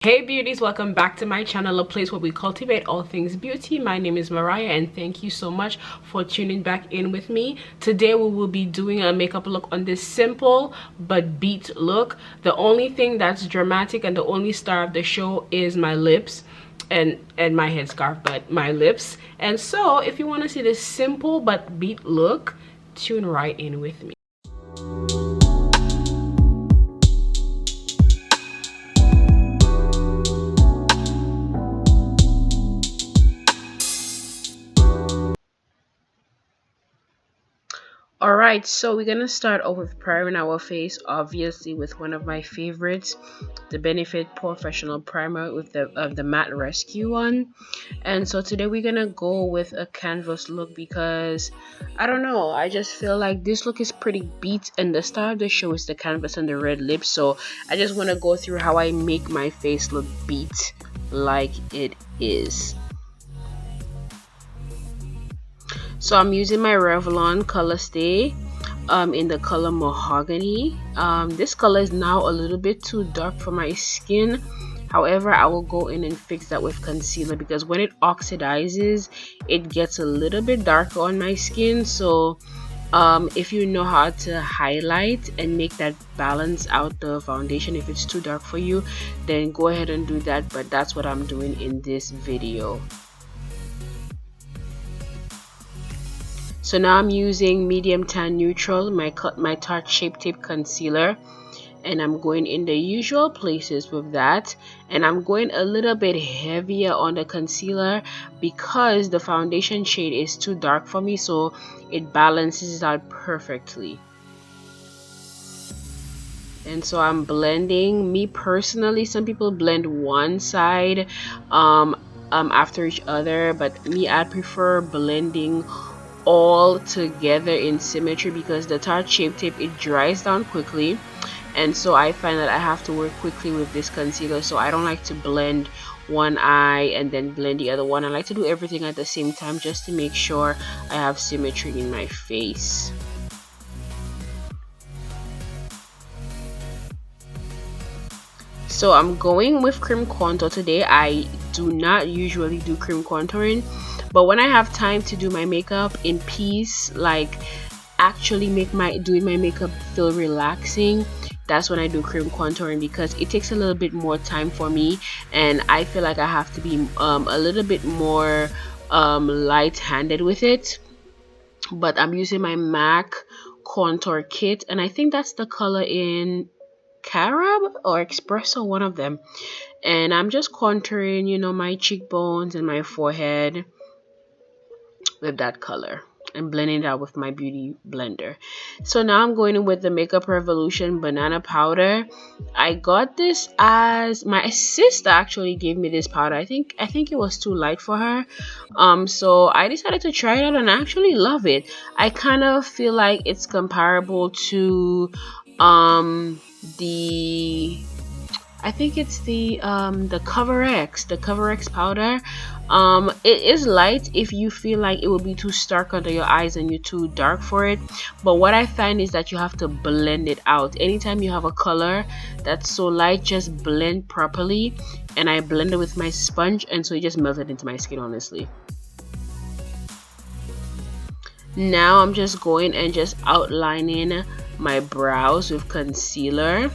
Hey beauties, welcome back to my channel, a place where we cultivate all things beauty. My name is Mariah and thank you so much for tuning back in with me. Today we will be doing a makeup look on this simple but beat look. The only thing that's dramatic and the only star of the show is my lips and my headscarf, but my lips. And so if you want to see this simple but beat look, tune right in with me. Alright, so we're gonna start off with priming our face, obviously with one of my favorites, the Benefit Professional Primer with the Matte Rescue one. And so today we're gonna go with a canvas look because I don't know, I just feel like this look is pretty beat and the star of the show is the canvas and the red lips. So I just want to go through how I make my face look beat like it is. So I'm using my Revlon Color Stay in the color Mahogany. This color is now a little bit too dark for my skin. However, I will go in and fix that with concealer because when it oxidizes, it gets a little bit darker on my skin. So if you know how to highlight and make that balance out the foundation, if it's too dark for you, then go ahead and do that. But that's what I'm doing in this video. So now I'm using Medium Tan Neutral, my Tarte Shape Tape Concealer, and I'm going in the usual places with that, and I'm going a little bit heavier on the concealer because the foundation shade is too dark for me, so it balances out perfectly. And so I'm blending. Me personally, some people blend one side after each other, but me, I prefer blending all together in symmetry because the Tarte Shape Tape, it dries down quickly, and so I find that I have to work quickly with this concealer. So I don't like to blend one eye and then blend the other one. I like to do everything at the same time just to make sure I have symmetry in my face. So I'm going with cream contour today. I do not usually do cream contouring, but when I have time to do my makeup in peace, like actually doing my makeup feel relaxing, that's when I do cream contouring because it takes a little bit more time for me, and I feel like I have to be a little bit more light-handed with it. But I'm using my MAC contour kit, and I think that's the color in Carob or Espresso, one of them. And I'm just contouring, you know, my cheekbones and my forehead with that color and blending it out with my beauty blender. So now I'm going in with the Makeup Revolution banana powder. I got this as my sister actually gave me this powder. I think it was too light for her. So I decided to try it out and I actually love it. I kind of feel like it's comparable to the I think it's the Cover X powder. It is light if you feel like it will be too stark under your eyes and you're too dark for it, but what I find is that you have to blend it out. Anytime you have a color that's so light, just blend properly, and I blend it with my sponge, and so it just melted into my skin, honestly. Now I'm just going and just outlining my brows with concealer.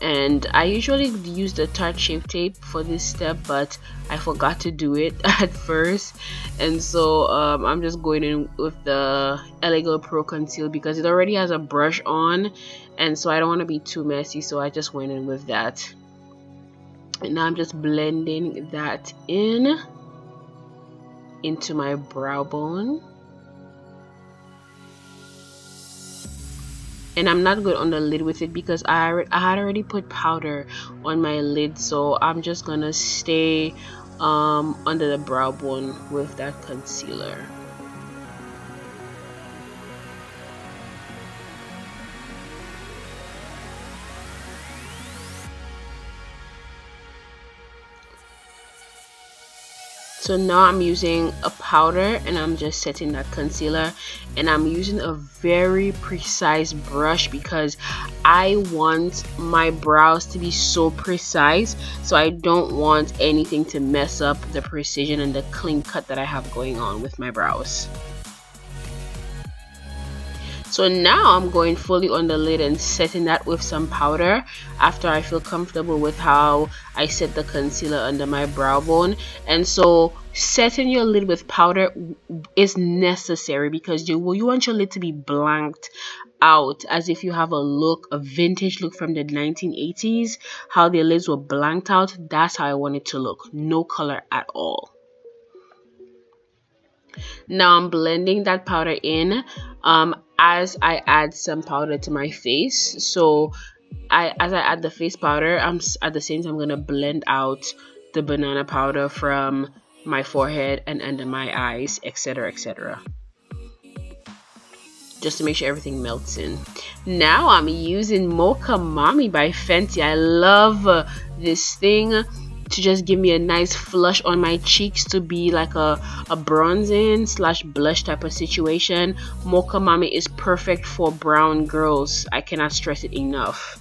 And I usually use the Tarte Shape Tape for this step, but I forgot to do it at first, and so I'm just going in with the LA Girl Pro Conceal because it already has a brush on, and so I don't want to be too messy, so I just went in with that. And now I'm just blending that into my brow bone. And I'm not good on the lid with it because I had already put powder on my lid, so I'm just gonna stay under the brow bone with that concealer. So now I'm using a powder and I'm just setting that concealer, and I'm using a very precise brush because I want my brows to be so precise, so I don't want anything to mess up the precision and the clean cut that I have going on with my brows. So now I'm going fully on the lid and setting that with some powder after I feel comfortable with how I set the concealer under my brow bone. And so setting your lid with powder is necessary because you want your lid to be blanked out, as if you have a vintage look from the 1980s, how their lids were blanked out. That's how I want it to look, no color at all. Now I'm blending that powder in as I add some powder to my face. So as I add the face powder, I'm at the same time gonna blend out the banana powder from my forehead and under my eyes, etc., etc., just to make sure everything melts in. Now I'm using Mocha Mami by Fenty. I love this thing to just give me a nice flush on my cheeks, to be like a bronzing slash blush type of situation. Mocha Mami is perfect for brown girls. I cannot stress it enough.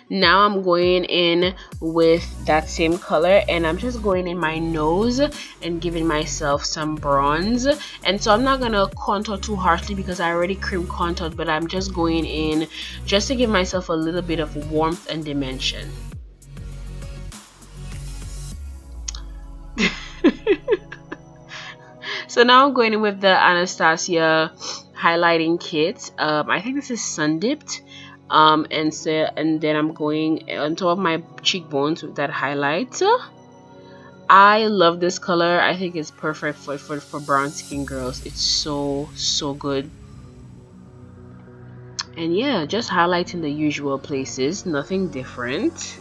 Now I'm going in with that same color and I'm just going in my nose and giving myself some bronze. And so I'm not gonna contour too harshly because I already cream contoured, but I'm just going in just to give myself a little bit of warmth and dimension. So now I'm going in with the Anastasia highlighting kit. I think this is Sun Dipped. And then I'm going on top of my cheekbones with that highlight. I love this color. I think it's perfect for brown skin girls. It's so good. And yeah, just highlighting the usual places, nothing different.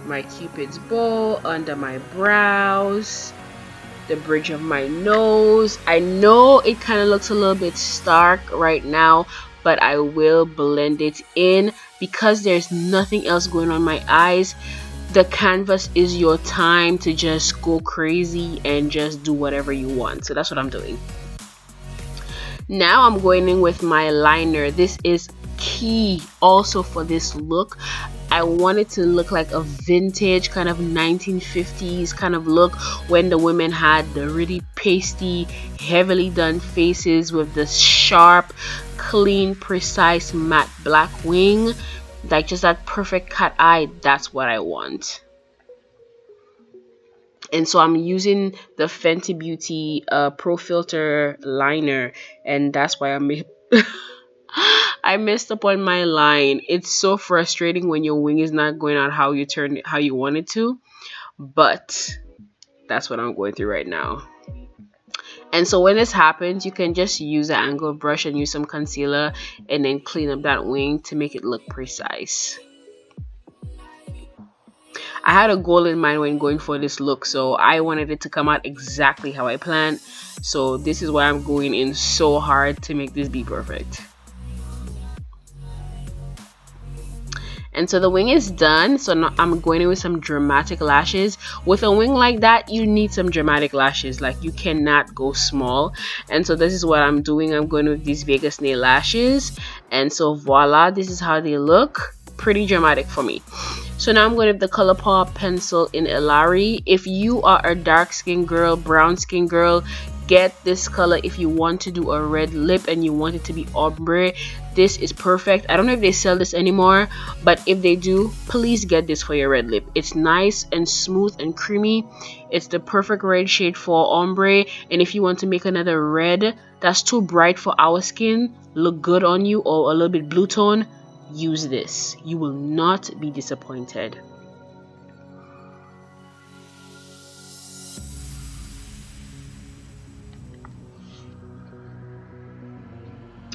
My Cupid's bow under my brows, the bridge of my nose. I know it kind of looks a little bit stark right now, but I will blend it in because there's nothing else going on my eyes. The canvas is your time to just go crazy and just do whatever you want. So that's what I'm doing. Now I'm going in with my liner. This is key also for this look. I want it to look like a vintage kind of 1950s kind of look, when the women had the really pasty, heavily done faces with the sharp, clean, precise matte black wing, like just that perfect cat eye. That's what I want. And so I'm using the Fenty Beauty Pro Filter liner, and that's why I messed up on my line. It's so frustrating when your wing is not going out how you want it to, but that's what I'm going through right now. And so when this happens, you can just use an angled brush and use some concealer and then clean up that wing to make it look precise. I had a goal in mind when going for this look, so I wanted it to come out exactly how I planned. So this is why I'm going in so hard to make this be perfect. And so the wing is done. So now I'm going in with some dramatic lashes. With a wing like that, you need some dramatic lashes. Like, you cannot go small. And so this is what I'm doing. I'm going with these Vegas nail lashes. And so voila, this is how they look. Pretty dramatic for me. So now I'm going with the ColourPop pencil in Ilari. If you are a dark skin girl, brown skin girl, get this color. If you want to do a red lip and you want it to be ombre, this is perfect. I don't know if they sell this anymore, but if they do, please get this for your red lip. It's nice and smooth and creamy. It's the perfect red shade for ombre. And if you want to make another red that's too bright for our skin, look good on you, or a little bit blue tone, use this. You will not be disappointed.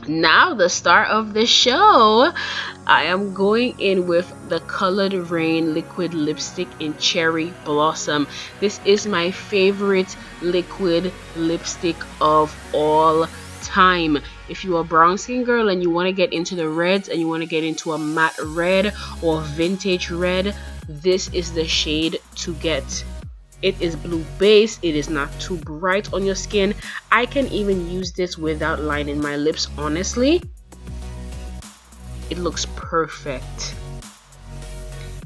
Now the star of the show, I am going in with the Colored Rain liquid lipstick in Cherry Blossom. This is my favorite liquid lipstick of all time. If you're a brown skin girl and you want to get into the reds and you want to get into a matte red or vintage red, this is the shade to get. It is blue base, it is not too bright on your skin. I can even use this without lining my lips, honestly. It looks perfect.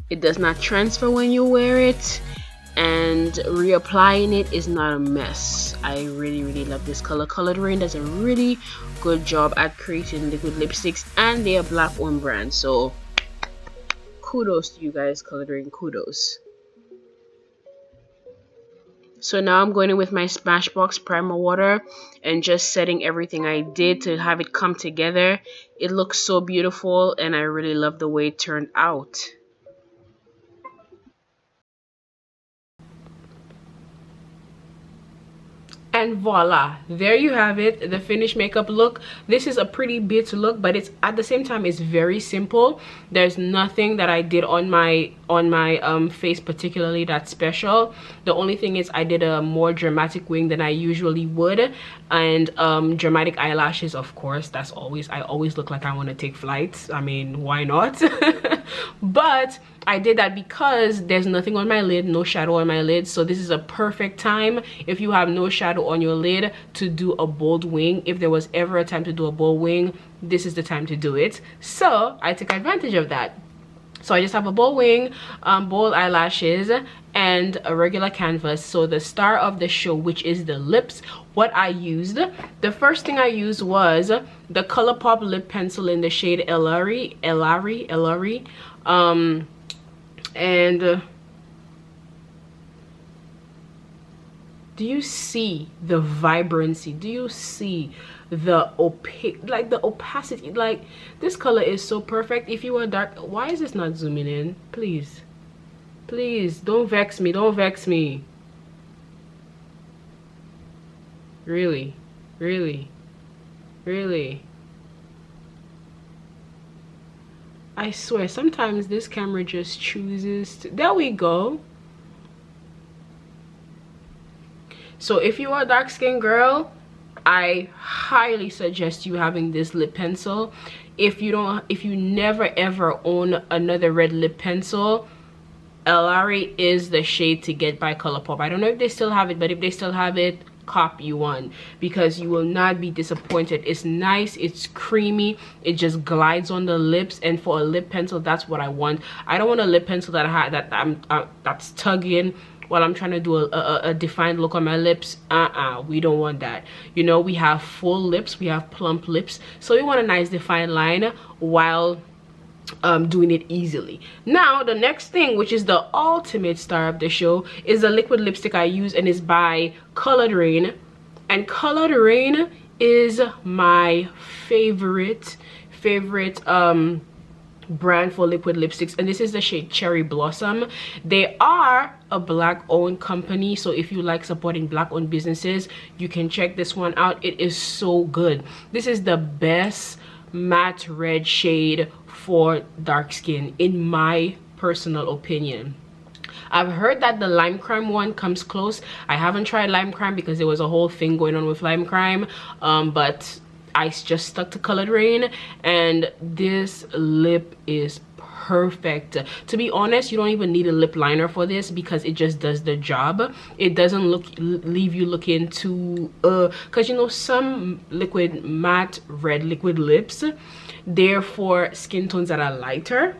It does not transfer when you wear it, and reapplying it is not a mess. I really love this color. Coloured Raine does a really good job at creating liquid lipsticks, and they are black owned brand, so kudos to you guys, Coloured Raine, kudos. So now I'm going in with my Smashbox primer water and just setting everything I did to have it come together. It looks so beautiful and I really love the way it turned out. And voila, there you have it, the finished makeup look. This is a pretty bit look, but it's at the same time it's very simple. There's nothing that I did on my face particularly that's special. The only thing is I did a more dramatic wing than I usually would, and dramatic eyelashes, of course. That's always, I always look like I want to take flights. I mean, why not? But I did that because there's nothing on my lid, no shadow on my lid. So this is a perfect time if you have no shadow on your lid to do a bold wing. If there was ever a time to do a bold wing, this is the time to do it. So I took advantage of that. So I just have a bold wing, bold eyelashes, and a regular canvas. So the star of the show, which is the lips, what I used, the first thing I used was the ColourPop lip pencil in the shade Ellery. And do you see the vibrancy? Do you see the opaque, like the opacity? Like, this color is so perfect. If you are dark, why is this not zooming in? Please, please don't vex me, don't vex me. Really, really, really. I swear, sometimes this camera just chooses to, there we go. So if you are a dark skinned girl, I highly suggest you having this lip pencil. If you never ever own another red lip pencil, Ellery is the shade to get by ColourPop. I don't know if they still have it, but if they still have it, cop you one, because you will not be disappointed. It's nice, it's creamy, it just glides on the lips, and for a lip pencil, that's what I want. I don't want a lip pencil that's tugging while I'm trying to do a defined look on my lips. We don't want that. You know, we have full lips, we have plump lips, so we want a nice defined line while doing it easily. Now the next thing, which is the ultimate star of the show, is the liquid lipstick I use, and is by Coloured Raine. And Coloured Raine is my favorite brand for liquid lipsticks, and this is the shade Cherry Blossom. They are a black owned company, so if you like supporting black owned businesses, you can check this one out. It is so good. This is the best matte red shade for dark skin, in my personal opinion. I've heard that the Lime Crime one comes close. I haven't tried Lime Crime because there was a whole thing going on with Lime Crime, but I just stuck to Coloured Raine, and this lip is perfect. To be honest, you don't even need a lip liner for this because it just does the job. It doesn't leave you looking too because you know, some liquid matte red liquid lips, they're for skin tones that are lighter,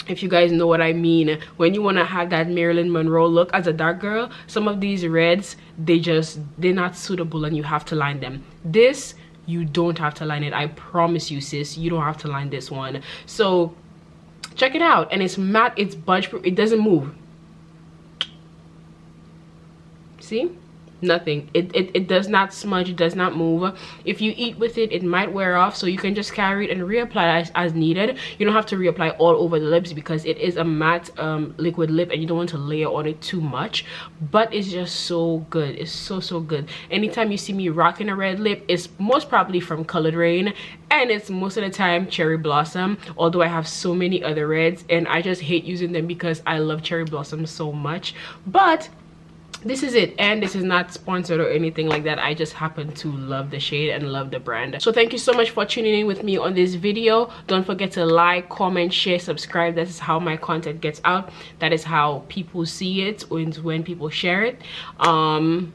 if you guys know what I mean. When you want to have that Marilyn Monroe look as a dark girl, some of these reds, they're not suitable and you have to line them. This, you don't have to line it. I promise you, sis, you don't have to line this one. So check it out. And it's matte, it's budge proof, it doesn't move. See? Nothing. It does not smudge, it does not move. If you eat with it, it might wear off, so you can just carry it and reapply as needed. You don't have to reapply all over the lips because it is a matte liquid lip and you don't want to layer on it too much, but it's just so good. It's so good. Anytime you see me rocking a red lip, it's most probably from Coloured Raine, and it's most of the time Cherry Blossom, although I have so many other reds and I just hate using them because I love Cherry Blossom so much. But this is it, and this is not sponsored or anything like that. I just happen to love the shade and love the brand. So thank you so much for tuning in with me on this video. Don't forget to like, comment, share, subscribe. That is how my content gets out. That is how people see it when people share it. And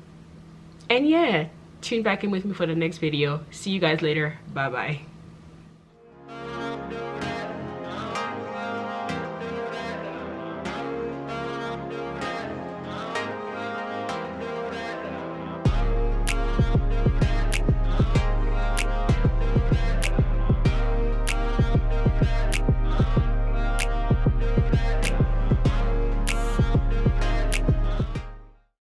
yeah, tune back in with me for the next video. See you guys later. Bye bye.